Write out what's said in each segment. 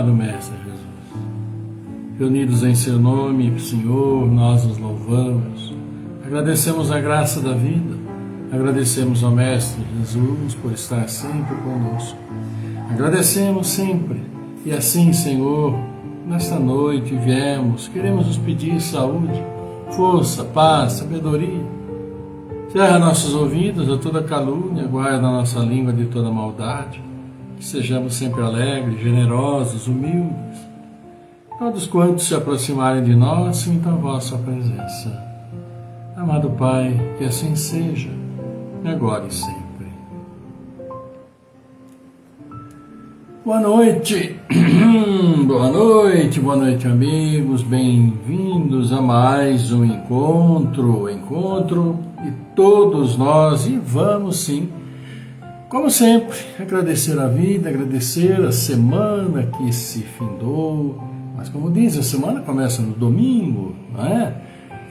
amado Mestre Jesus. Reunidos em seu nome, Senhor, nós nos louvamos, agradecemos a graça da vida, agradecemos ao Mestre Jesus por estar sempre conosco. Agradecemos sempre, e assim, Senhor, nesta noite viemos, queremos nos pedir saúde, força, paz, sabedoria. Cerra nossos ouvidos a toda calúnia, guarda nossa língua de toda maldade, que sejamos sempre alegres, generosos, humildes. Todos quantos se aproximarem de nós, sintam a vossa presença. Amado Pai, que assim seja, agora e sempre. Boa noite, boa noite amigos, bem-vindos a mais um encontro de todos nós, e vamos sim, como sempre, agradecer a vida, agradecer a semana que se findou, mas como diz, a semana começa no domingo, não é?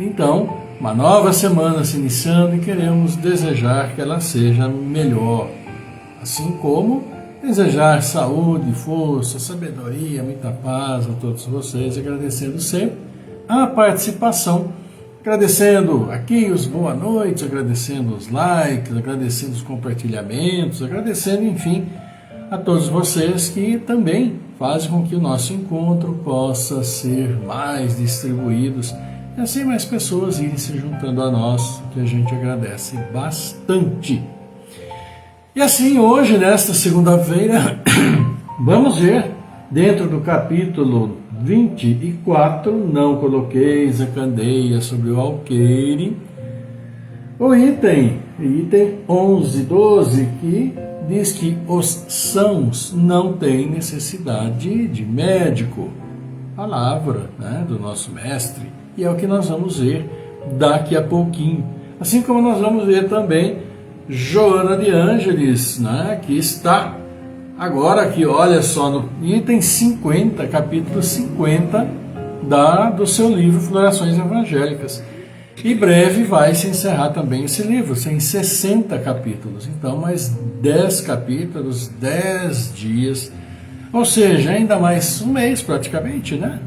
Então, uma nova semana se iniciando e queremos desejar que ela seja melhor, assim como desejar saúde, força, sabedoria, muita paz a todos vocês, agradecendo sempre a participação, agradecendo aqui os boa noites, agradecendo os likes, agradecendo os compartilhamentos, agradecendo, enfim, a todos vocês que também fazem com que o nosso encontro possa ser mais distribuídos e assim mais pessoas irem se juntando a nós, que a gente agradece bastante. E assim, hoje, nesta segunda-feira, vamos ver, dentro do capítulo 24, não coloqueis a candeia sobre o alqueire, o item 11, 12, que diz que os sãos não têm necessidade de médico. Palavra, né, do nosso mestre, e é o que nós vamos ver daqui a pouquinho. Assim como nós vamos ver também Joana de Ângeles, né, que está agora aqui, olha só, no item 50, capítulo 50 do seu livro Florações Evangélicas. E breve vai se encerrar também esse livro, tem 60 capítulos, então mais 10 capítulos, 10 dias, ou seja, ainda mais um mês praticamente, né?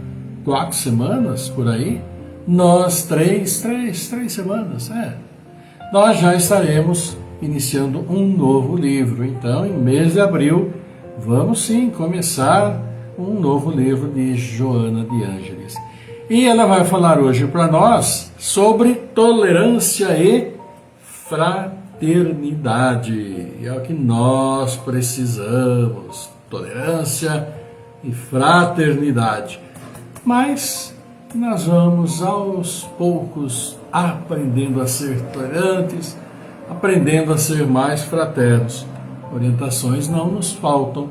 4 semanas por aí, nós 3 semanas, nós já estaremos iniciando um novo livro. Então, em mês de abril, vamos sim começar um novo livro de Joana de Ângeles. E ela vai falar hoje para nós sobre tolerância e fraternidade. É o que nós precisamos, tolerância e fraternidade. Mas nós vamos aos poucos aprendendo a ser tolerantes, aprendendo a ser mais fraternos. Orientações não nos faltam,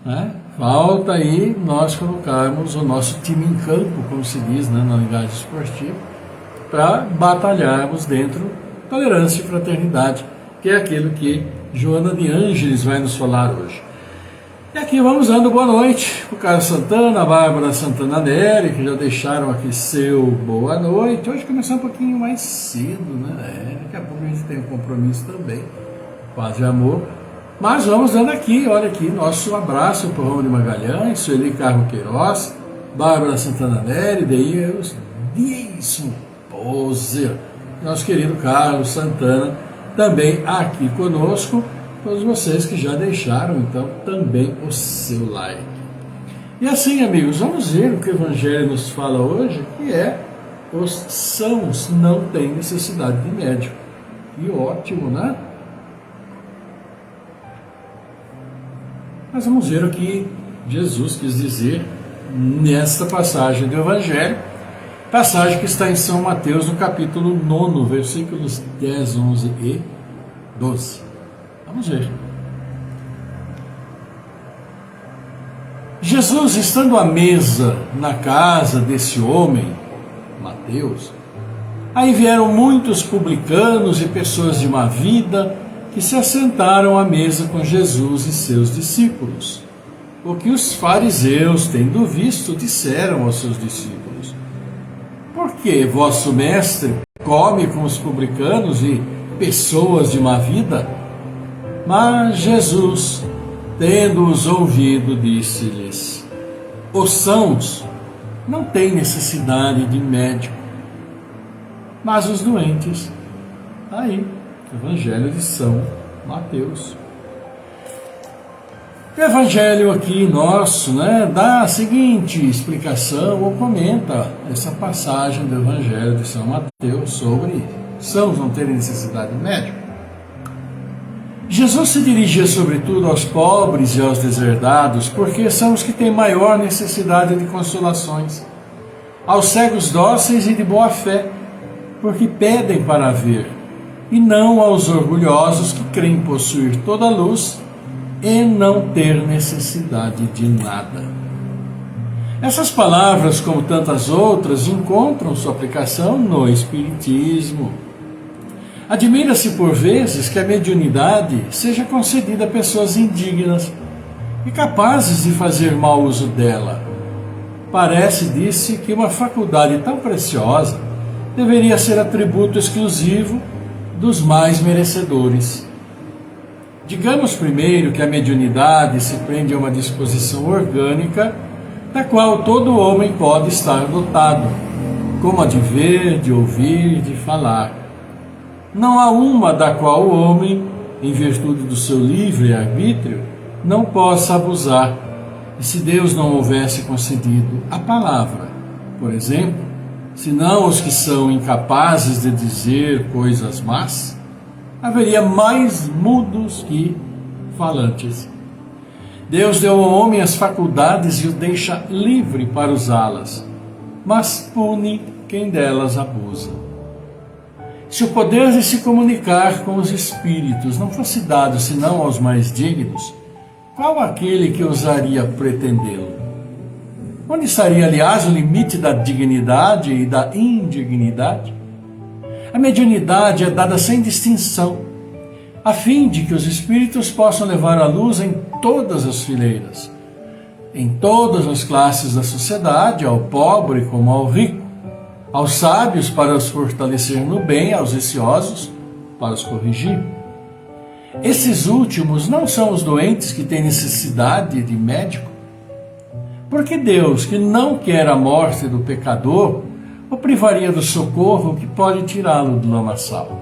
né? Falta aí nós colocarmos o nosso time em campo, como se diz, né, na linguagem esportiva, para batalharmos dentro tolerância e fraternidade, que é aquilo que Joana de Ângeles vai nos falar hoje. E aqui vamos dando boa noite para o Carlos Santana, a Bárbara Santana Nery, que já deixaram aqui seu boa noite. Hoje começou um pouquinho mais cedo, né? Daqui a pouco a gente tem um compromisso também, paz e amor. Mas vamos dando aqui, olha aqui, nosso abraço para o Rômulo Magalhães, Sueli Carmo Queiroz, Bárbara Santana Nery, Deus, Dilson Poser, nosso querido Carlos Santana, também aqui conosco. Todos vocês que já deixaram, então, também o seu like. E assim, amigos, vamos ver o que o Evangelho nos fala hoje, que é: os sãos não têm necessidade de médico. Que ótimo, né? Mas vamos ver o que Jesus quis dizer nesta passagem do Evangelho, passagem que está em São Mateus, no capítulo 9, versículos 10, 11 e 12. Vamos ver. Jesus, estando à mesa na casa desse homem, Mateus, aí vieram muitos publicanos e pessoas de má vida que se assentaram à mesa com Jesus e seus discípulos. O que os fariseus, tendo visto, disseram aos seus discípulos: por que vosso mestre come com os publicanos e pessoas de má vida? Mas Jesus, tendo-os ouvido, disse-lhes: Os sãos não têm necessidade de médico, mas os doentes, aí, Evangelho de São Mateus. O Evangelho aqui nosso, dá a seguinte explicação, ou comenta essa passagem do Evangelho de São Mateus sobre sãos não terem necessidade de médico. Jesus se dirigia sobretudo aos pobres e aos deserdados, porque são os que têm maior necessidade de consolações, aos cegos dóceis e de boa fé, porque pedem para ver, e não aos orgulhosos que creem possuir toda a luz e não ter necessidade de nada. Essas palavras, como tantas outras, encontram sua aplicação no Espiritismo. Admira-se por vezes que a mediunidade seja concedida a pessoas indignas e capazes de fazer mau uso dela. Parece, disse, que uma faculdade tão preciosa deveria ser atributo exclusivo dos mais merecedores. Digamos primeiro que a mediunidade se prende a uma disposição orgânica da qual todo homem pode estar dotado, como a de ver, de ouvir, de falar. Não há uma da qual o homem, em virtude do seu livre arbítrio, não possa abusar. E se Deus não houvesse concedido a palavra, por exemplo, senão os que são incapazes de dizer coisas más, haveria mais mudos que falantes. Deus deu ao homem as faculdades e o deixa livre para usá-las, mas pune quem delas abusa. Se o poder de se comunicar com os espíritos não fosse dado senão aos mais dignos, qual aquele que ousaria pretendê-lo? Onde estaria, aliás, o limite da dignidade e da indignidade? A mediunidade é dada sem distinção, a fim de que os espíritos possam levar a luz em todas as fileiras, em todas as classes da sociedade, ao pobre como ao rico, aos sábios para os fortalecer no bem, aos viciosos para os corrigir. Esses últimos não são os doentes que têm necessidade de médico, porque Deus, que não quer a morte do pecador, o privaria do socorro que pode tirá-lo do lamaçal.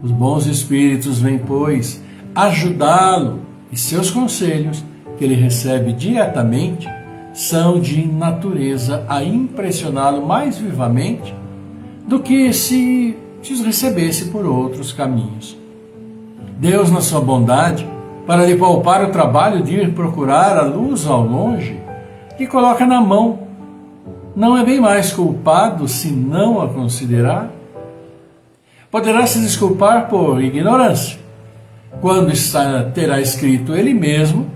Os bons espíritos vêm, pois, ajudá-lo, e seus conselhos, que ele recebe diretamente, são de natureza a impressioná-lo mais vivamente do que se os recebesse por outros caminhos. Deus, na sua bondade, para lhe poupar o trabalho de ir procurar a luz ao longe, lhe coloca na mão. Não é bem mais culpado se não a considerar? Poderá se desculpar por ignorância, quando terá escrito ele mesmo,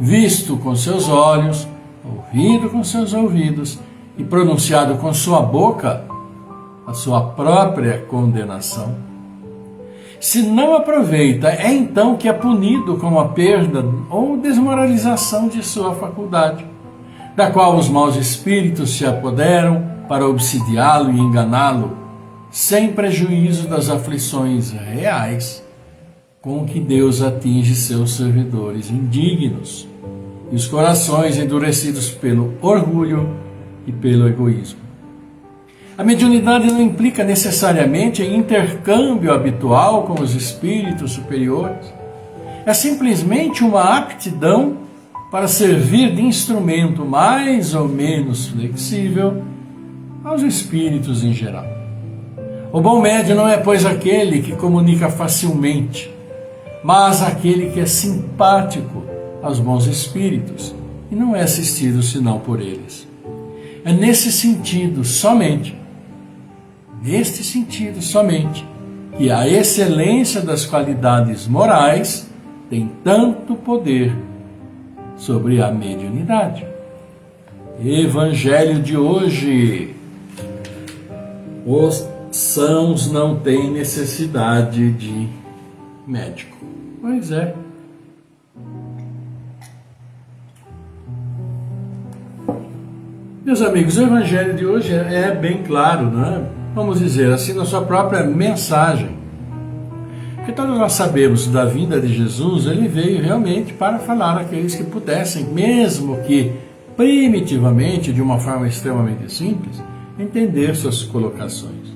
visto com seus olhos, ouvido com seus ouvidos e pronunciado com sua boca a sua própria condenação. Se não aproveita, é então que é punido com a perda ou desmoralização de sua faculdade, da qual os maus espíritos se apoderam para obsidiá-lo e enganá-lo, sem prejuízo das aflições reais com que Deus atinge seus servidores indignos e os corações endurecidos pelo orgulho e pelo egoísmo. A mediunidade não implica necessariamente em intercâmbio habitual com os espíritos superiores. É simplesmente uma aptidão para servir de instrumento mais ou menos flexível aos espíritos em geral. O bom médium não é, pois, aquele que comunica facilmente, mas aquele que é simpático aos bons espíritos e não é assistido senão por eles. É neste sentido somente, que a excelência das qualidades morais tem tanto poder sobre a mediunidade. Evangelho de hoje. Os sãos não têm necessidade de médico. Pois é. Meus amigos, o Evangelho de hoje é bem claro, Vamos dizer assim, na sua própria mensagem. Porque todos nós sabemos da vinda de Jesus, ele veio realmente para falar àqueles que pudessem, mesmo que primitivamente, de uma forma extremamente simples, entender suas colocações.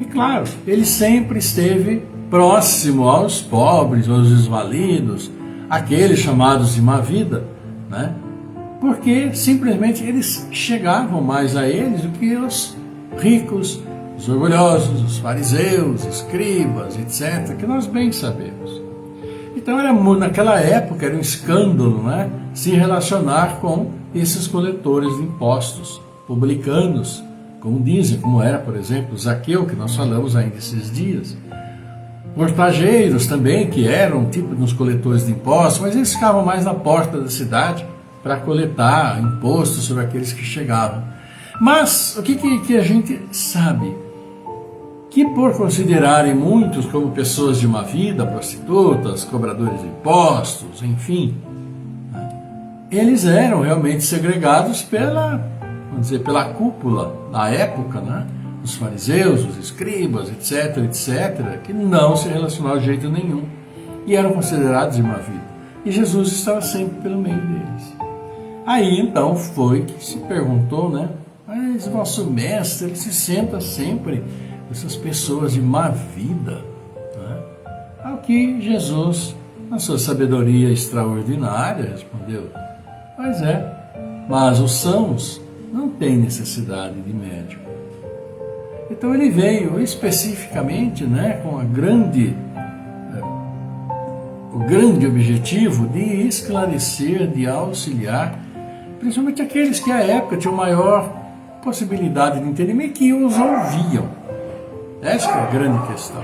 E claro, ele sempre esteve próximo aos pobres, aos desvalidos, aqueles chamados de má vida, né? Porque simplesmente eles chegavam mais a eles do que os ricos, os orgulhosos, os fariseus, escribas, etc., que nós bem sabemos. Então, naquela época, era um escândalo, né, se relacionar com esses coletores de impostos, publicanos, como dizem, como era, por exemplo, Zaqueu, que nós falamos ainda esses dias. Portageiros também, que eram tipo de uns coletores de impostos, mas eles ficavam mais na porta da cidade para coletar impostos sobre aqueles que chegavam. Mas o que a gente sabe? Que por considerarem muitos como pessoas de má vida, prostitutas, cobradores de impostos, enfim, eles eram realmente segregados pela cúpula da época, né? Os fariseus, os escribas, etc., que não se relacionavam de jeito nenhum e eram considerados de má vida. E Jesus estava sempre pelo meio deles. Aí então foi que se perguntou, né? Mas vosso mestre, ele se senta sempre com essas pessoas de má vida, né? Ao que Jesus, na sua sabedoria extraordinária, respondeu: pois é, mas os sãos não têm necessidade de médico. Então ele veio especificamente, né, com o grande objetivo de esclarecer, de auxiliar, principalmente aqueles que à época tinham maior possibilidade de entendimento e que os ouviam. Essa é a grande questão.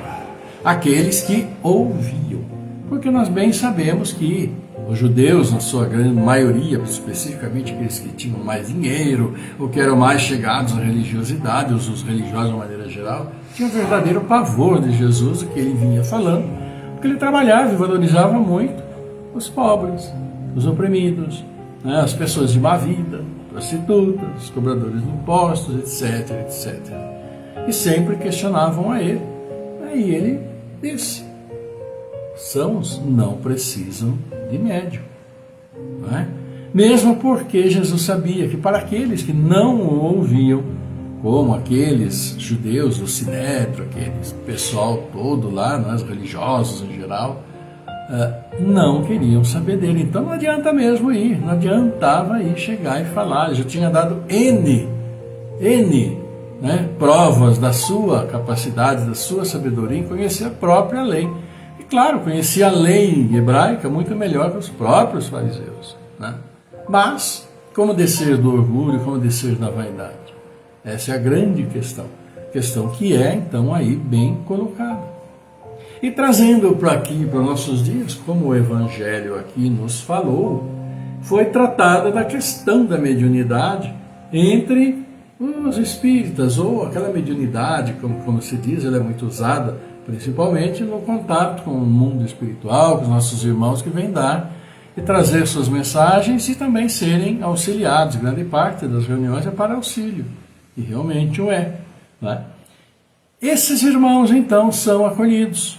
Aqueles que ouviam. Porque nós bem sabemos que os judeus, na sua grande maioria, especificamente aqueles que tinham mais dinheiro, ou que eram mais chegados à religiosidade, os religiosos de uma maneira geral, tinham um verdadeiro pavor de Jesus, o que ele vinha falando, porque ele trabalhava e valorizava muito os pobres, os oprimidos, né, as pessoas de má vida, prostitutas, cobradores de impostos, etc. E sempre questionavam a ele. Aí ele disse: sãos não precisam de médico, não é? Mesmo porque Jesus sabia que para aqueles que não o ouviam, como aqueles judeus do Sinédrio, aquele pessoal todo lá, os religiosos em geral, não queriam saber dele. Então não adianta mesmo ir, não adiantava ir chegar e falar. Ele já tinha dado N provas da sua capacidade, da sua sabedoria em conhecer a própria lei. E claro, conhecia a lei hebraica muito melhor que os próprios fariseus, né? Mas, como descer do orgulho, como descer da vaidade? Essa é a grande questão. Questão que é, então, aí bem colocada. E trazendo para aqui, para nossos dias, como o Evangelho aqui nos falou, foi tratada da questão da mediunidade entre os espíritas, ou aquela mediunidade, como se diz, ela é muito usada, principalmente no contato com o mundo espiritual, com os nossos irmãos que vêm dar e trazer suas mensagens e também serem auxiliados. Grande parte das reuniões é para auxílio, e realmente o é, né? Esses irmãos, então, são acolhidos.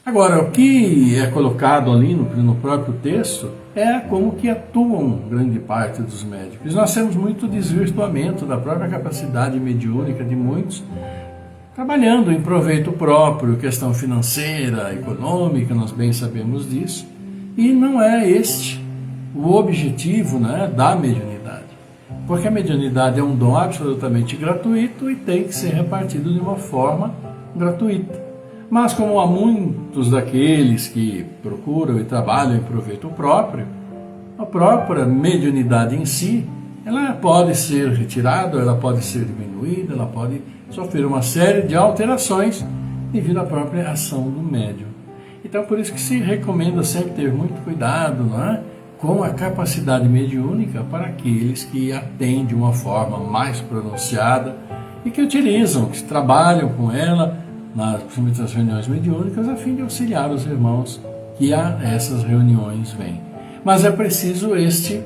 Agora, o que é colocado ali no próprio texto é como que atuam grande parte dos médicos. Nós temos muito desvirtuamento da própria capacidade mediúnica de muitos, trabalhando em proveito próprio, questão financeira, econômica, nós bem sabemos disso, e não é este o objetivo, né, da mediunidade. Porque a mediunidade é um dom absolutamente gratuito e tem que ser repartido de uma forma gratuita. Mas como há muitos daqueles que procuram e trabalham em proveito próprio, a própria mediunidade em si, ela pode ser retirada, ela pode ser diminuída, ela pode sofrer uma série de alterações devido à própria ação do médium. Então, por isso que se recomenda sempre ter muito cuidado, não é, com a capacidade mediúnica para aqueles que atendem de uma forma mais pronunciada e que utilizam, que trabalham com ela, principalmente nas reuniões mediúnicas, a fim de auxiliar os irmãos que a essas reuniões vêm. Mas é preciso este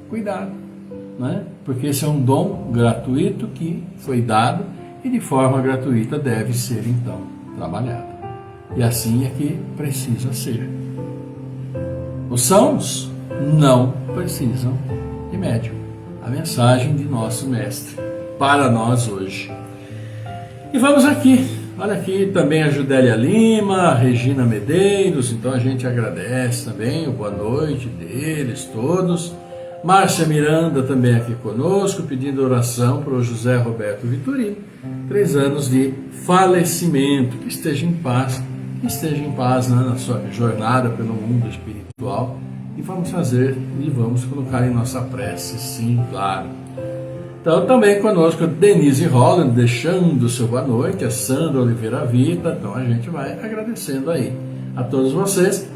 cuidado, né? Porque esse é um dom gratuito que foi dado e de forma gratuita deve ser, então, trabalhado. E assim é que precisa ser. Os sãos não precisam de médium. a mensagem de nosso Mestre para nós hoje. E vamos aqui, olha aqui também a Judélia Lima, a Regina Medeiros, então a gente agradece também o boa noite deles todos. Márcia Miranda também aqui conosco, pedindo oração para o José Roberto Vitorino, 3 anos de falecimento, que esteja em paz, né, na sua jornada pelo mundo espiritual. E vamos colocar em nossa prece, sim, claro. Então também conosco a Denise Holland, deixando o seu boa noite, a Sandra Oliveira Vita, então a gente vai agradecendo aí a todos vocês.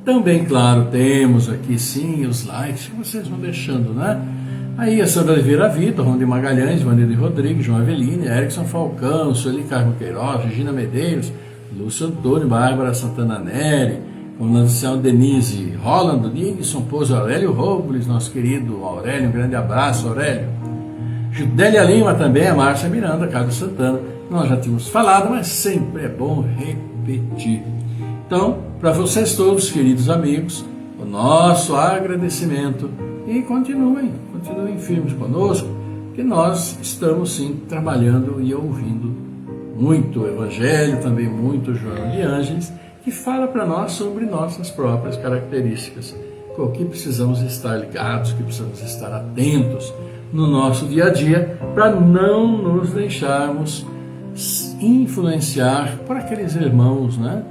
Também, claro, temos aqui sim os likes que vocês vão deixando, né? Aí a Sandra Oliveira Vita, Ronde Magalhães, Vanille Rodrigues, João Aveline, Erickson Falcão, Sueli Carmo Queiroz, Regina Medeiros, Lúcio Antônio, Bárbara Santana Neri, Comunidade Denise Holland, Nilson Pouso, Aurélio Robles, nosso querido Aurélio, um grande abraço, Aurélio. Judélia Lima também, a Márcia Miranda, Carlos Santana, nós já tínhamos falado, mas sempre é bom repetir. Então, para vocês todos, queridos amigos, o nosso agradecimento e continuem firmes conosco, que nós estamos sim trabalhando e ouvindo muito o Evangelho, também muito o João de Ângeles, que fala para nós sobre nossas próprias características, com o que precisamos estar ligados, que precisamos estar atentos no nosso dia a dia, para não nos deixarmos influenciar por aqueles irmãos, né?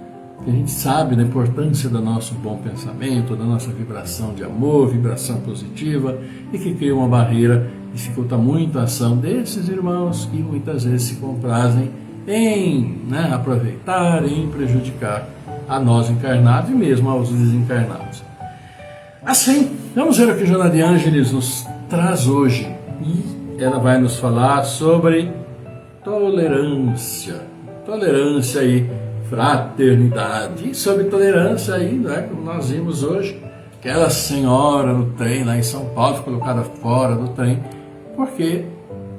Que a gente sabe da importância do nosso bom pensamento, da nossa vibração de amor, vibração positiva, e que cria uma barreira, dificulta muito a ação desses irmãos que muitas vezes se comprazem em aproveitar, em prejudicar a nós encarnados e mesmo aos desencarnados. Assim, vamos ver o que Joana de Ângeles nos traz hoje. E ela vai nos falar sobre tolerância. Tolerância e fraternidade. E sobre tolerância aí, como nós vimos hoje, aquela senhora no trem lá em São Paulo, foi colocada fora do trem, porque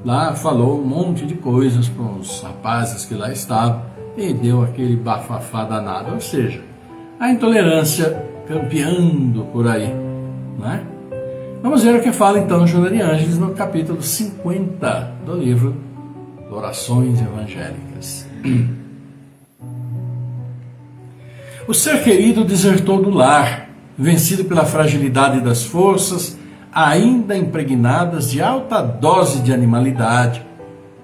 lá falou um monte de coisas para os rapazes que lá estavam e deu aquele bafafá danado. Ou seja, a intolerância campeando por aí, né? Vamos ver o que fala então Joana de Ângeles no capítulo 50 do livro Orações Evangélicas. O ser querido desertou do lar, vencido pela fragilidade das forças, ainda impregnadas de alta dose de animalidade.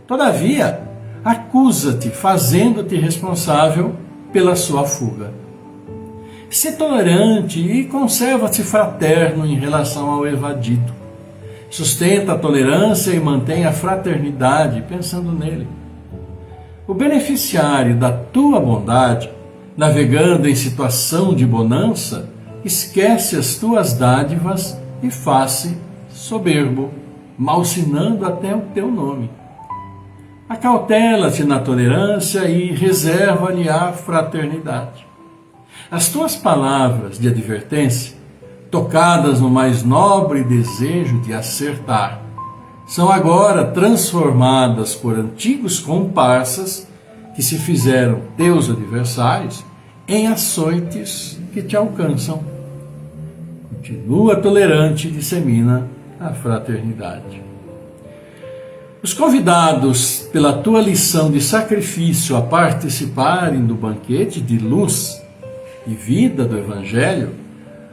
Todavia, acusa-te, fazendo-te responsável pela sua fuga. Sê tolerante e conserva-te fraterno em relação ao evadido. Sustenta a tolerância e mantém a fraternidade pensando nele. O beneficiário da tua bondade, navegando em situação de bonança, esquece as tuas dádivas e faz-se soberbo, malsinando até o teu nome. Acautela-te na tolerância e reserva-lhe a fraternidade. As tuas palavras de advertência, tocadas no mais nobre desejo de acertar, são agora transformadas por antigos comparsas que se fizeram teus adversários em açoites que te alcançam. Continua tolerante e dissemina a fraternidade. Os convidados pela tua lição de sacrifício a participarem do banquete de luz e vida do Evangelho,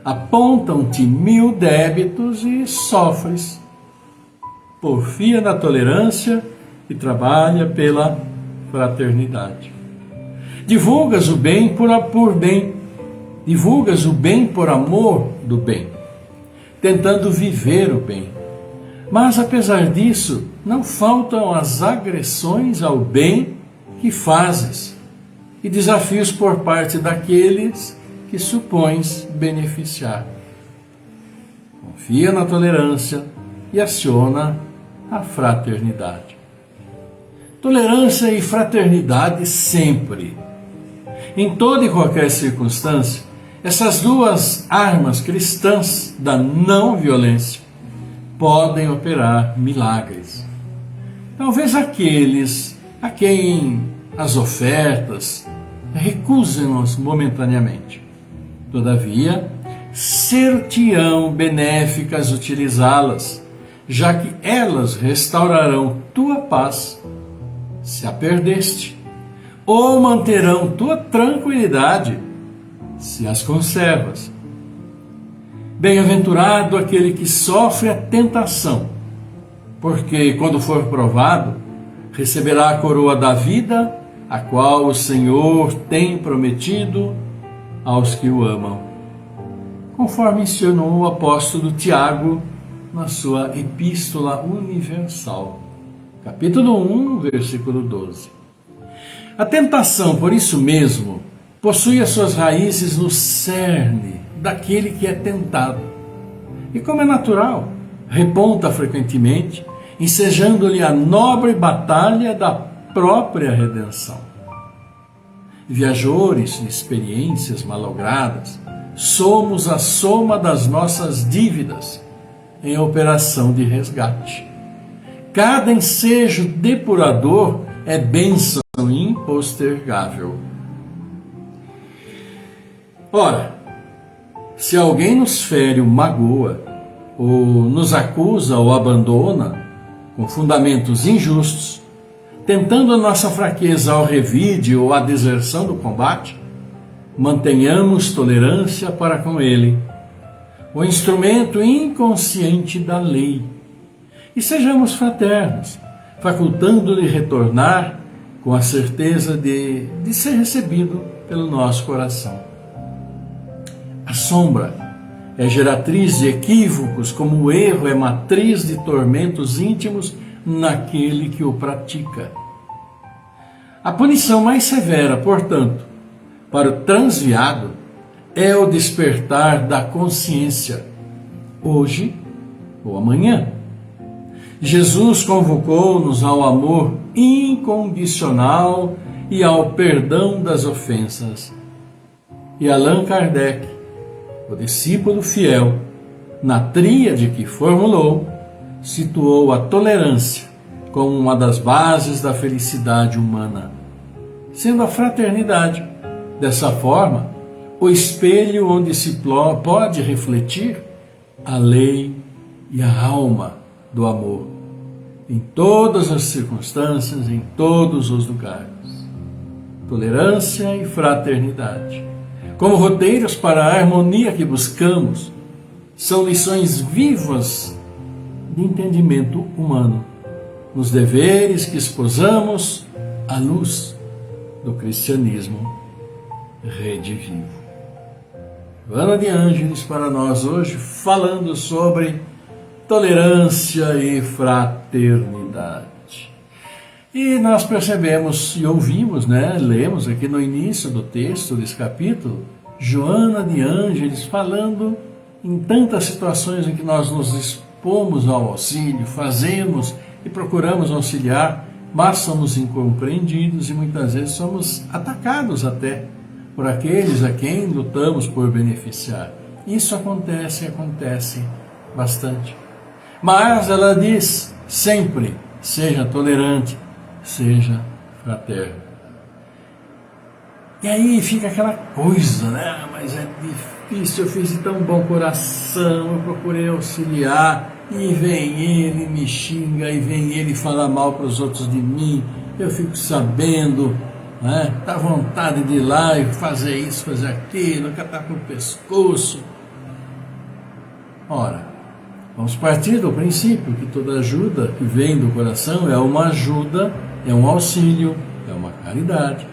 apontam-te 1000 débitos e sofres. Porfia na tolerância e trabalha pela fraternidade. Divulgas o bem por bem, divulgas o bem por amor do bem, tentando viver o bem. Mas apesar disso, não faltam as agressões ao bem que fazes e desafios por parte daqueles que supões beneficiar. Confia na tolerância e aciona a fraternidade. Tolerância e fraternidade sempre. Em toda e qualquer circunstância, essas duas armas cristãs da não violência podem operar milagres. Talvez aqueles a quem as ofertas recusem-nos momentaneamente. Todavia, ser-te-ão benéficas utilizá-las, já que elas restaurarão tua paz, se a perdeste, ou manterão tua tranquilidade, se as conservas. Bem-aventurado aquele que sofre a tentação, porque, quando for provado, receberá a coroa da vida, a qual o Senhor tem prometido aos que o amam, conforme ensinou o apóstolo Tiago na sua Epístola Universal, capítulo 1, versículo 12. A tentação, por isso mesmo, possui as suas raízes no cerne daquele que é tentado. E, como é natural, reponta frequentemente, ensejando-lhe a nobre batalha da própria redenção. Viajores de experiências malogradas, somos a soma das nossas dívidas em operação de resgate. Cada ensejo depurador é bênção impostergável. Ora, se alguém nos fere ou magoa, ou nos acusa ou abandona, com fundamentos injustos, tentando a nossa fraqueza ao revide ou a deserção do combate, mantenhamos tolerância para com ele, o instrumento inconsciente da lei, e sejamos fraternos, facultando-lhe retornar com a certeza de ser recebido pelo nosso coração. A sombra é geratriz de equívocos, como o erro é matriz de tormentos íntimos naquele que o pratica. A punição mais severa, portanto, para o transviado é o despertar da consciência, hoje ou amanhã. Jesus convocou-nos ao amor incondicional e ao perdão das ofensas. E Allan Kardec, o discípulo fiel, na tríade que formulou, situou a tolerância como uma das bases da felicidade humana, sendo a fraternidade, dessa forma, o espelho onde se pode refletir a lei e a alma do amor, em todas as circunstâncias, em todos os lugares. Tolerância e fraternidade, como roteiros para a harmonia que buscamos, são lições vivas de entendimento humano, nos deveres que esposamos à luz do cristianismo redivivo. Joana de Ângeles para nós hoje, falando sobre tolerância e fraternidade. E nós percebemos e ouvimos, lemos aqui no início do texto desse capítulo, Joana de Ângeles falando em tantas situações em que nós nos expomos ao auxílio, fazemos e procuramos auxiliar, mas somos incompreendidos e muitas vezes somos atacados até por aqueles a quem lutamos por beneficiar. Isso acontece bastante. Mas ela diz sempre, seja tolerante, seja fraterno. E aí fica aquela coisa, mas é difícil, eu fiz de tão bom coração, eu procurei auxiliar, e vem ele, me xinga, e vem ele falar mal para os outros de mim, eu fico sabendo, dá vontade de ir lá e fazer isso, fazer aquilo, catar com o pescoço. Ora, vamos partir do princípio que toda ajuda que vem do coração é uma ajuda, é um auxílio, é uma caridade,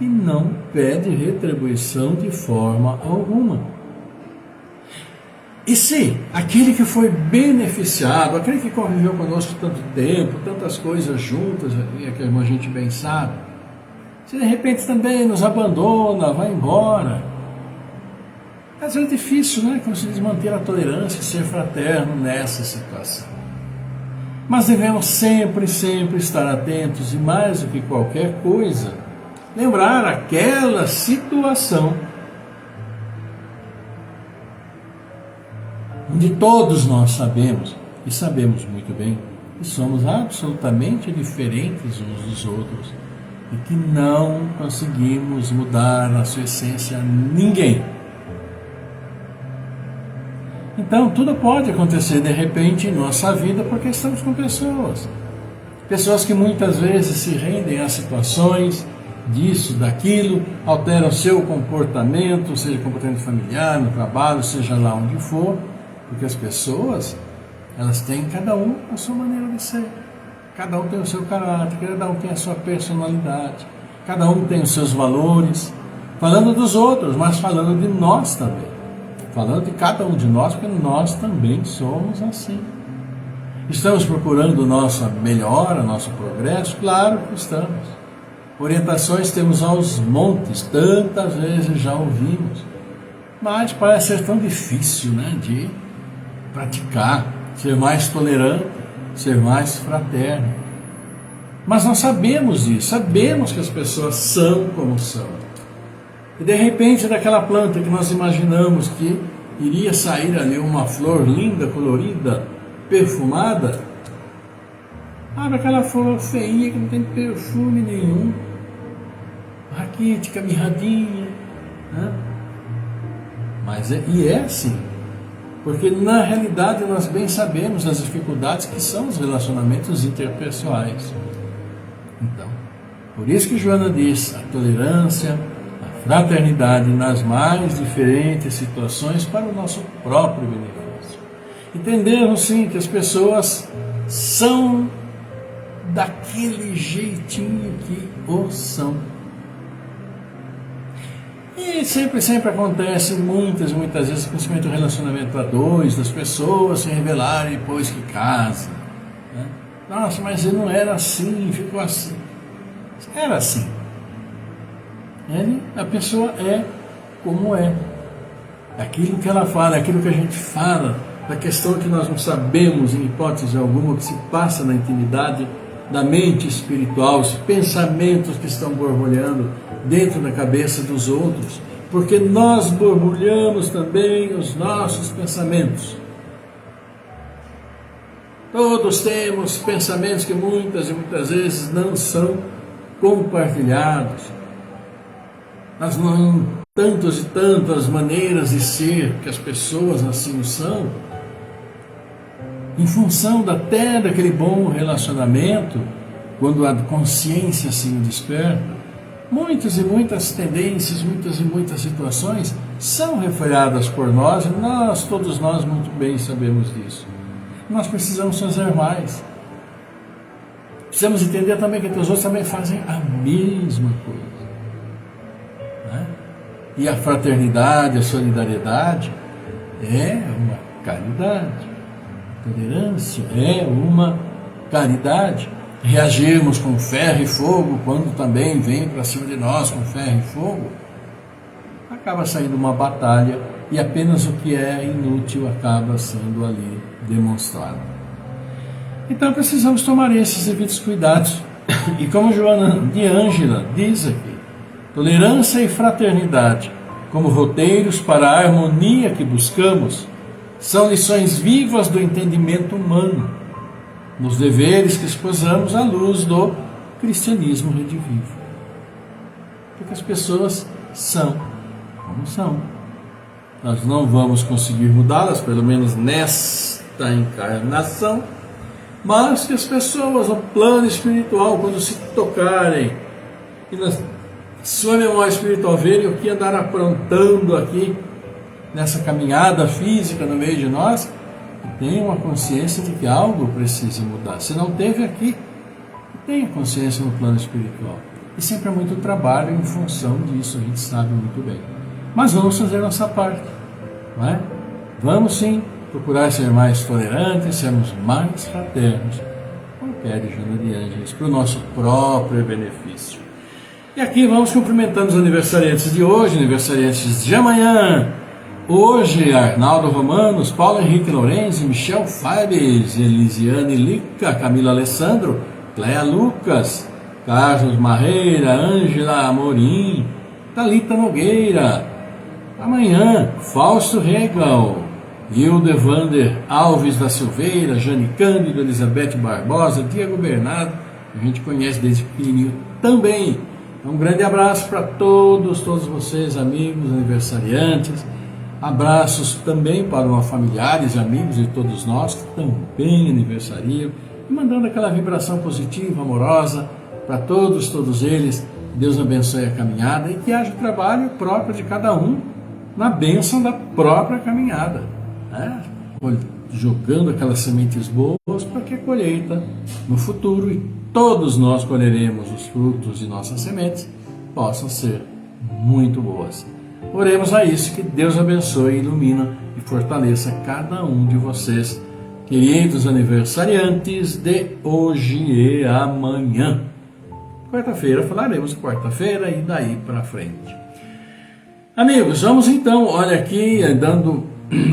e não pede retribuição de forma alguma. E se aquele que foi beneficiado, aquele que conviveu conosco tanto tempo, tantas coisas juntas, que a gente bem sabe, se de repente também nos abandona, vai embora, às vezes é difícil, conseguir manter a tolerância e ser fraterno nessa situação. Mas devemos sempre estar atentos e, mais do que qualquer coisa, lembrar aquela situação onde todos nós sabemos, e sabemos muito bem, que somos absolutamente diferentes uns dos outros e que não conseguimos mudar na sua essência ninguém. Então, tudo pode acontecer de repente em nossa vida porque estamos com pessoas. Pessoas que muitas vezes se rendem a situações disso, daquilo, alteram seu comportamento, seja comportamento familiar, no trabalho, seja lá onde for, porque as pessoas, elas têm cada um a sua maneira de ser. Cada um tem o seu caráter, cada um tem a sua personalidade, cada um tem os seus valores. Falando dos outros, mas falando de nós também. Falando de cada um de nós, porque nós também somos assim. Estamos procurando nossa melhora, nosso progresso? Claro que estamos. Orientações temos aos montes, tantas vezes já ouvimos. Mas parece ser tão difícil, né, de praticar, ser mais tolerante, ser mais fraterno. Mas nós sabemos disso, sabemos que as pessoas são como são. E de repente daquela planta que nós imaginamos que iria sair ali uma flor linda, colorida, perfumada, abre aquela flor feinha que não tem perfume nenhum, raquítica, mirradinha, né? Mas é assim, porque na realidade nós bem sabemos as dificuldades que são os relacionamentos interpessoais. Então, por isso que Joana diz, a tolerância, fraternidade nas mais diferentes situações para o nosso próprio benefício. Entendemos sim que as pessoas são daquele jeitinho que o são. E sempre acontece muitas vezes, principalmente o relacionamento a dois, das pessoas se revelarem depois que casam, né? Nossa, mas ele não era assim, ficou assim. Era assim. A pessoa é como é. Aquilo que ela fala, aquilo que a gente fala, da questão que nós não sabemos, em hipótese alguma, que se passa na intimidade da mente espiritual, os pensamentos que estão borbulhando dentro da cabeça dos outros, porque nós borbulhamos também os nossos pensamentos. Todos temos pensamentos que muitas vezes não são compartilhados. Mas não tantas e tantas maneiras de ser que as pessoas assim são, em função até daquele bom relacionamento, quando a consciência assim desperta, muitas e muitas tendências, muitas e muitas situações são refreadas por nós, e todos nós muito bem sabemos disso. Nós precisamos fazer mais. Precisamos entender também que os outros também fazem a mesma coisa. E a fraternidade, a solidariedade é uma caridade. A tolerância é uma caridade. Reagirmos com ferro e fogo quando também vem para cima de nós com ferro e fogo, acaba saindo uma batalha e apenas o que é inútil acaba sendo ali demonstrado. Então precisamos tomar esses devidos cuidados. E como Joana de Ângela diz aqui, tolerância e fraternidade, como roteiros para a harmonia que buscamos, são lições vivas do entendimento humano, nos deveres que exposamos à luz do cristianismo redivivo. Porque as pessoas são como são. Nós não vamos conseguir mudá-las, pelo menos nesta encarnação, mas que as pessoas no plano espiritual, quando se tocarem e nas sua memória espiritual verem o que andar aprontando aqui nessa caminhada física no meio de nós, tenha uma consciência de que algo precisa mudar. Se não teve aqui, tenha consciência no plano espiritual. E sempre há muito trabalho em função disso, a gente sabe muito bem. Mas vamos fazer nossa parte, não é? Vamos sim procurar ser mais tolerantes, sermos mais fraternos, como pede Joana de Ângeles, para o nosso próprio benefício. E aqui vamos cumprimentando os aniversariantes de hoje, aniversariantes de amanhã. Hoje, Arnaldo Romanos, Paulo Henrique Lourenzi, Michel Fabes, Elisiane Lica, Camila Alessandro, Cléa Lucas, Carlos Marreira, Ângela Amorim, Thalita Nogueira. Amanhã, Fausto Regal, Hilda Evander Alves da Silveira, Jane Cândido, Elizabeth Barbosa, Diego Bernardo, que a gente conhece desde pequenininho também. Um grande abraço para todos vocês, amigos, aniversariantes. Abraços também para os familiares e amigos de todos nós que também aniversariam. E mandando aquela vibração positiva, amorosa para todos eles. Deus abençoe a caminhada e que haja o trabalho próprio de cada um na bênção da própria caminhada, né? Jogando aquelas sementes boas para que a colheita no futuro, e todos nós colheremos os frutos de nossas sementes, possam ser muito boas. Oremos a isso, que Deus abençoe, ilumina e fortaleça cada um de vocês, queridos aniversariantes de hoje e amanhã. Quarta-feira falaremos quarta-feira e daí para frente. Amigos, vamos então, olha aqui, dando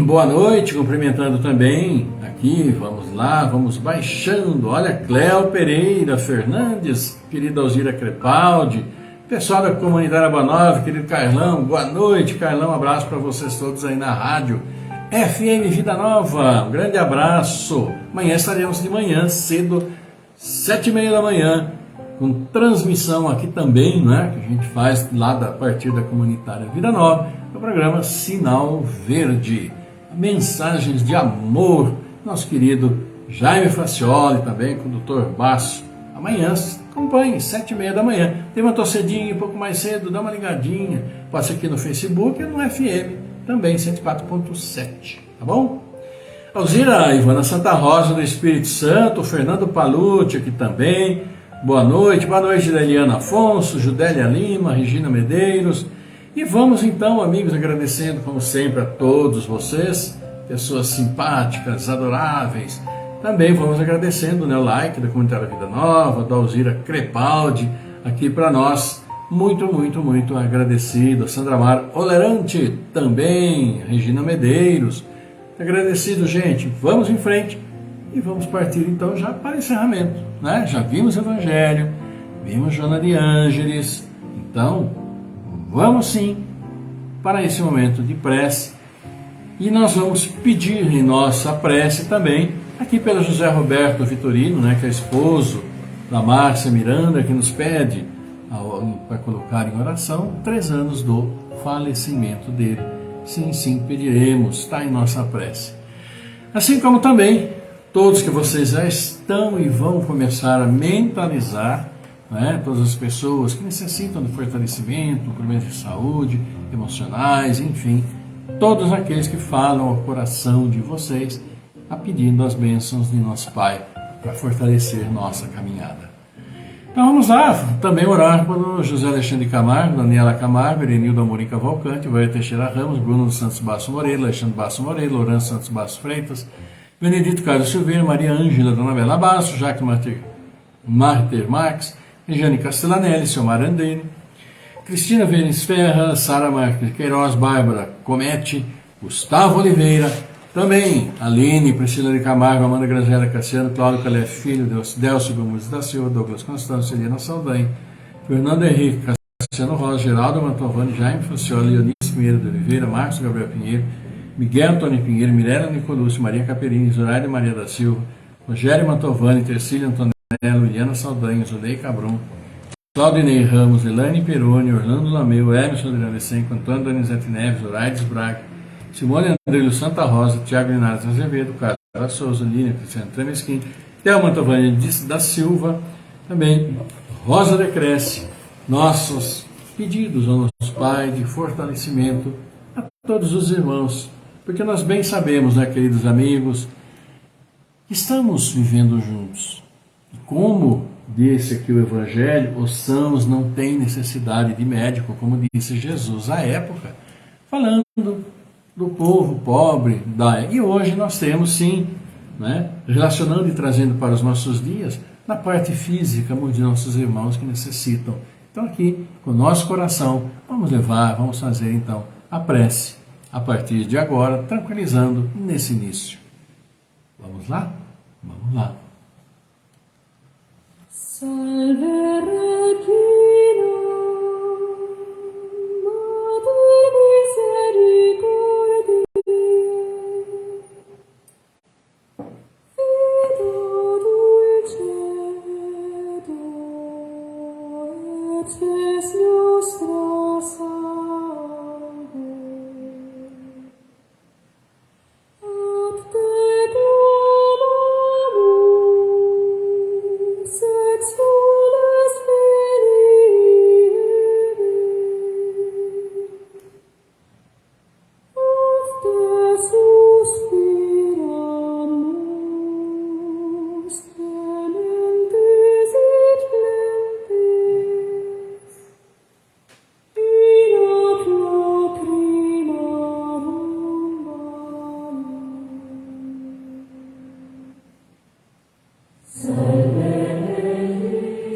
boa noite, cumprimentando também aqui, vamos lá, vamos baixando, olha, Cléo Pereira Fernandes, querida Alzira Crepaldi, pessoal da comunidade Abanova, querido Carlão, boa noite, Carlão, um abraço para vocês todos aí na rádio FM Vida Nova, um grande abraço. Amanhã estaremos de manhã, cedo, 7h30 da manhã, com transmissão aqui também, né, que a gente faz lá a partir da comunitária Vida Nova, no programa Sinal Verde. Mensagens de amor, nosso querido Jaime Facioli também, com o Dr. Basso. Amanhã, acompanhe, 7h30 da manhã. Levantou cedinho, um pouco mais cedo, dá uma ligadinha. Passa aqui no Facebook e no FM, também 104.7, tá bom? Alzira Ivana Santa Rosa do Espírito Santo, Fernando Palucci aqui também. Boa noite da Eliana Afonso, Judélia Lima, Regina Medeiros. E vamos então, amigos, agradecendo como sempre a todos vocês, pessoas simpáticas, adoráveis. Também vamos agradecendo, né, o like da Comunitária Vida Nova, da Alzira Crepaldi, aqui para nós. Muito agradecido. Sandra Mar Olerante também, Regina Medeiros. Agradecido, gente. Vamos em frente. E vamos partir então já para o encerramento, né? Já vimos o Evangelho, vimos Joana de Ângeles, então vamos sim para esse momento de prece, e nós vamos pedir em nossa prece também, aqui pelo José Roberto Vitorino, né, que é esposo da Márcia Miranda, que nos pede para colocar em oração 3 anos do falecimento dele. Sim, pediremos, está em nossa prece. Assim como também todos que vocês já estão e vão começar a mentalizar, né, todas as pessoas que necessitam de fortalecimento, problemas de saúde, emocionais, enfim, todos aqueles que falam ao coração de vocês, a pedindo as bênçãos de nosso Pai para fortalecer nossa caminhada. Então vamos lá, também orar pelo José Alexandre Camargo, Daniela Camargo, Erenildo Amorim Cavalcante, Vaia Teixeira Ramos, Bruno dos Santos Basso Moreira, Alexandre Basso Moreira, Lourenço Santos Basso Freitas, Benedito Carlos Silveira, Maria Ângela, Dona Bela Basso, Jacques Marter Marques, Regiane Castellanelli, Silmar Andene, Cristina Vênis Ferra, Sara Marques Queiroz, Bárbara Comete, Gustavo Oliveira, também Aline, Priscila de Camargo, Amanda Granzela Cassiano, Cláudio Calef Filho, Delcio Gomes da Silva, Douglas Constâncio, Eliana Saldanha, Fernando Henrique Cassiano Rosa, Geraldo Mantovani, Jaime Facioli, Leonice Pinheiro de Oliveira, Marcos Gabriel Pinheiro, Miguel Antônio Pinheiro, Mirella Nicolucci, Maria Caperini, Zoraide Maria da Silva, Rogério Mantovani, Tercílio Antonello, Iliana Saldanha, Zulei Cabrum, Claudinei Ramos, Elane Peroni, Orlando Lameu, Emerson Adriano Senco, Antônio Donizete Neves, Oraides Braga, Simone Andrelio Santa Rosa, Tiago Linares Azevedo, Carlos Souza, Línia, Cristiano Tremesquim, Théo Mantovani da Silva, também Rosa Decresce, nossos pedidos ao nosso Pai de fortalecimento a todos os irmãos, porque nós bem sabemos, né, queridos amigos, que estamos vivendo juntos. E como disse aqui o Evangelho, os sãos não têm necessidade de médico, como disse Jesus à época, falando do povo pobre. E hoje nós temos sim, né, relacionando e trazendo para os nossos dias, na parte física, muitos de nossos irmãos que necessitam. Então aqui, com o nosso coração, vamos fazer então a prece, a partir de agora, tranquilizando nesse início. Vamos lá? Vamos lá. Salve Regina, Mater Misericordiae, Vita dulcedo, et spes nostra salve.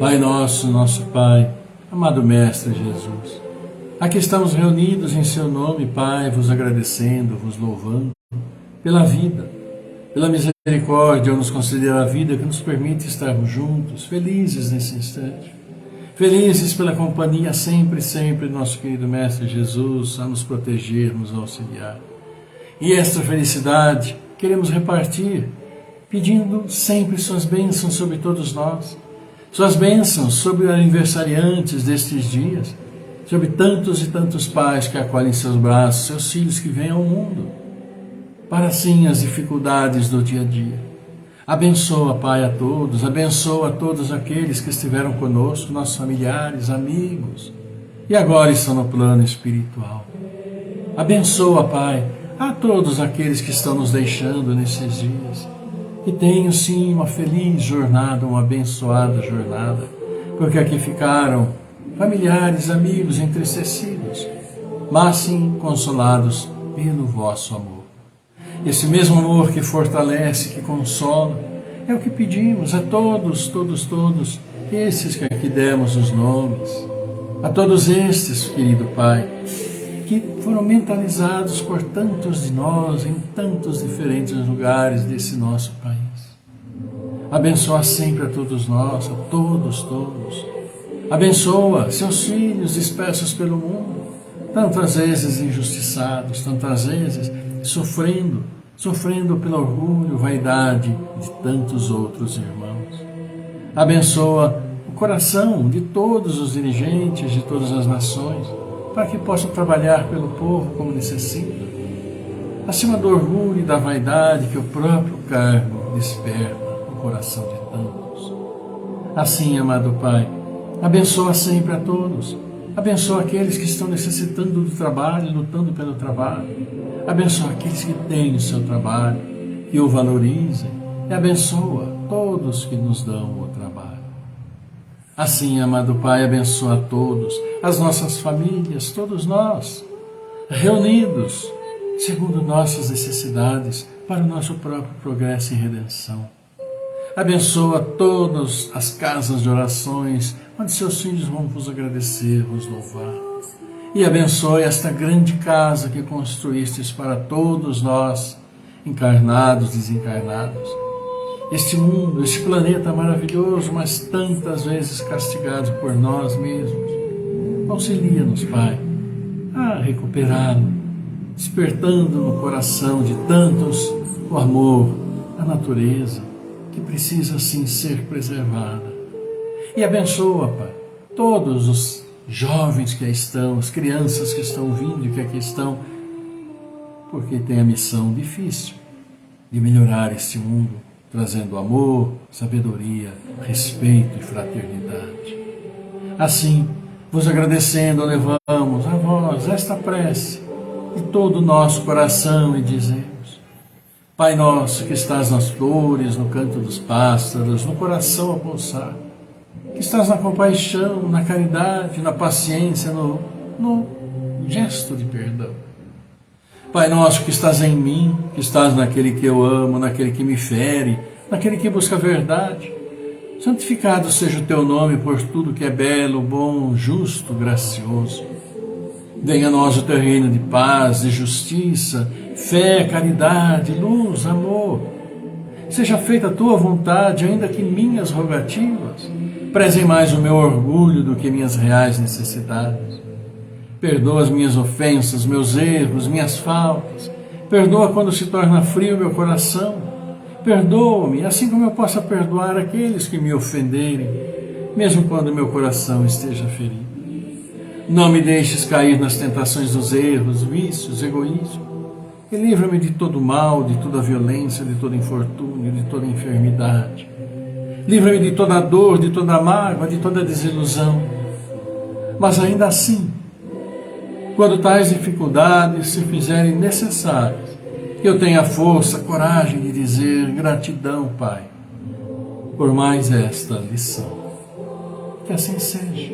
Pai nosso, nosso Pai, amado Mestre Jesus, aqui estamos reunidos em Seu nome, Pai, vos agradecendo, vos louvando pela vida, pela misericórdia ao nos conceder a vida que nos permite estarmos juntos, felizes nesse instante, felizes pela companhia sempre, sempre do nosso querido Mestre Jesus, a nos proteger, nos auxiliar. E esta felicidade queremos repartir, pedindo sempre suas bênçãos sobre todos nós, suas bênçãos sobre os aniversariantes destes dias, sobre tantos e tantos pais que acolhem em seus braços, seus filhos que vêm ao mundo, para assim as dificuldades do dia a dia. Abençoa, Pai, a todos, abençoa a todos aqueles que estiveram conosco, nossos familiares, amigos, e agora estão no plano espiritual. Abençoa, Pai, a todos aqueles que estão nos deixando nesses dias. Que tenham sim uma feliz jornada, uma abençoada jornada, porque aqui ficaram familiares, amigos entristecidos, mas sim consolados pelo vosso amor. Esse mesmo amor que fortalece, que consola, é o que pedimos a todos, esses que aqui demos os nomes, a todos estes, querido Pai, que foram mentalizados por tantos de nós, em tantos diferentes lugares desse nosso país. Abençoa sempre a todos nós, a todos. Abençoa seus filhos dispersos pelo mundo, tantas vezes injustiçados, tantas vezes sofrendo pelo orgulho, vaidade de tantos outros irmãos. Abençoa o coração de todos os dirigentes de todas as nações, para que possam trabalhar pelo povo como necessita, acima do orgulho e da vaidade que o próprio cargo desperta no coração de tantos. Assim, amado Pai, abençoa sempre a todos, abençoa aqueles que estão necessitando do trabalho, lutando pelo trabalho, abençoa aqueles que têm o seu trabalho, que o valorizem, e abençoa todos que nos dão o trabalho. Assim, amado Pai, abençoa a todos, as nossas famílias, todos nós, reunidos, segundo nossas necessidades, para o nosso próprio progresso e redenção. Abençoa todas as casas de orações, onde seus filhos vão vos agradecer, vos louvar. E abençoe esta grande casa que construístes para todos nós, encarnados, desencarnados. Este mundo, este planeta maravilhoso, mas tantas vezes castigado por nós mesmos. Auxilia-nos, Pai, a recuperá-lo, despertando no coração de tantos o amor, a natureza, que precisa sim ser preservada. E abençoa, Pai, todos os jovens que aí estão, as crianças que estão vindo e que aqui estão, porque tem a missão difícil de melhorar este mundo, trazendo amor, sabedoria, respeito e fraternidade. Assim, vos agradecendo, levamos a vós esta prece de todo o nosso coração e dizemos: Pai nosso que estás nas flores, no canto dos pássaros, no coração a pulsar, que estás na compaixão, na caridade, na paciência, no gesto de perdão. Pai nosso que estás em mim, que estás naquele que eu amo, naquele que me fere, naquele que busca a verdade, santificado seja o teu nome por tudo que é belo, bom, justo, gracioso. Venha a nós o teu reino de paz, de justiça, fé, caridade, luz, amor. Seja feita a tua vontade, ainda que minhas rogativas prezem mais o meu orgulho do que minhas reais necessidades. Perdoa as minhas ofensas, meus erros, minhas faltas. Perdoa quando se torna frio meu coração. Perdoa-me, assim como eu possa perdoar aqueles que me ofenderem, mesmo quando meu coração esteja ferido. Não me deixes cair nas tentações dos erros, vícios, egoísmo. E livra-me de todo mal, de toda violência, de todo infortúnio, de toda enfermidade. Livra-me de toda dor, de toda mágoa, de toda desilusão. Mas ainda assim, quando tais dificuldades se fizerem necessárias, que eu tenha força, coragem de dizer gratidão, Pai, por mais esta lição. Que assim seja.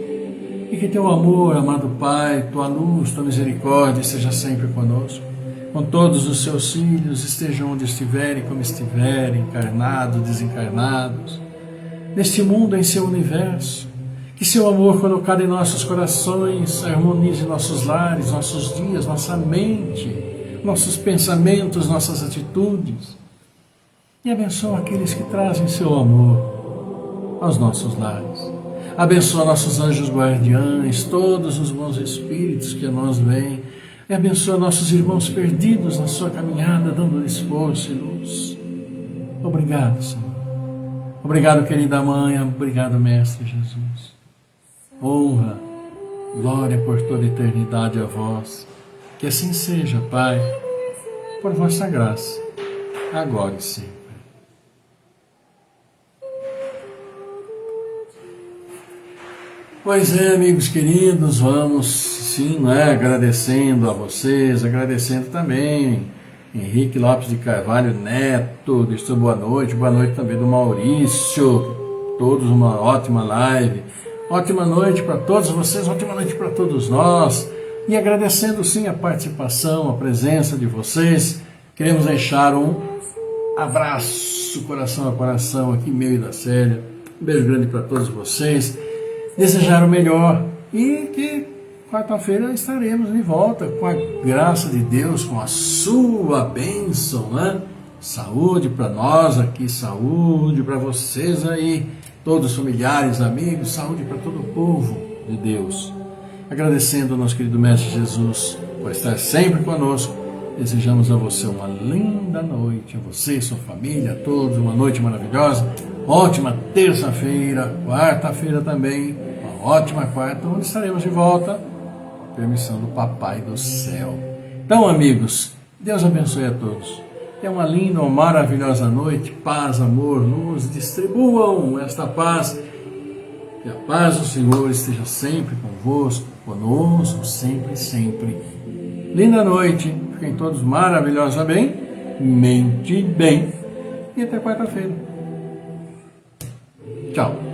E que teu amor, amado Pai, tua luz, tua misericórdia seja sempre conosco. Com todos os seus filhos, estejam onde estiverem, como estiverem, encarnados, desencarnados, neste mundo, em seu universo. Que seu amor colocado em nossos corações harmonize nossos lares, nossos dias, nossa mente, nossos pensamentos, nossas atitudes. E abençoa aqueles que trazem seu amor aos nossos lares. Abençoa nossos anjos guardiães, todos os bons espíritos que a nós vêm. E abençoa nossos irmãos perdidos na sua caminhada, dando-lhes força e luz. Obrigado, Senhor. Obrigado, querida Mãe. Obrigado, Mestre Jesus. Honra, glória por toda a eternidade a vós. Que assim seja, Pai, por vossa graça, agora e sempre. Pois é, amigos queridos, vamos sim, agradecendo a vocês, agradecendo também Henrique Lopes de Carvalho Neto, deixou boa noite também do Maurício, todos uma ótima live, ótima noite para todos vocês, ótima noite para todos nós, e agradecendo sim a participação, a presença de vocês, queremos deixar um abraço, coração a coração aqui, meu e da Célia, um beijo grande para todos vocês, desejar o melhor e que quarta-feira estaremos de volta com a graça de Deus, com a sua bênção, Saúde para nós aqui, saúde para vocês aí, todos familiares, amigos, saúde para todo o povo de Deus. Agradecendo ao nosso querido Mestre Jesus por estar sempre conosco, desejamos a você uma linda noite, a você e sua família, a todos uma noite maravilhosa, ótima terça-feira, quarta-feira também, uma ótima quarta, onde estaremos de volta, permissão do Papai do Céu. Então, amigos, Deus abençoe a todos. Tenham uma linda, uma maravilhosa noite, paz, amor, luz, distribuam esta paz. Que a paz do Senhor esteja sempre convosco, conosco, sempre, sempre. Linda noite, fiquem todos maravilhosamente bem e até quarta-feira. Tchau.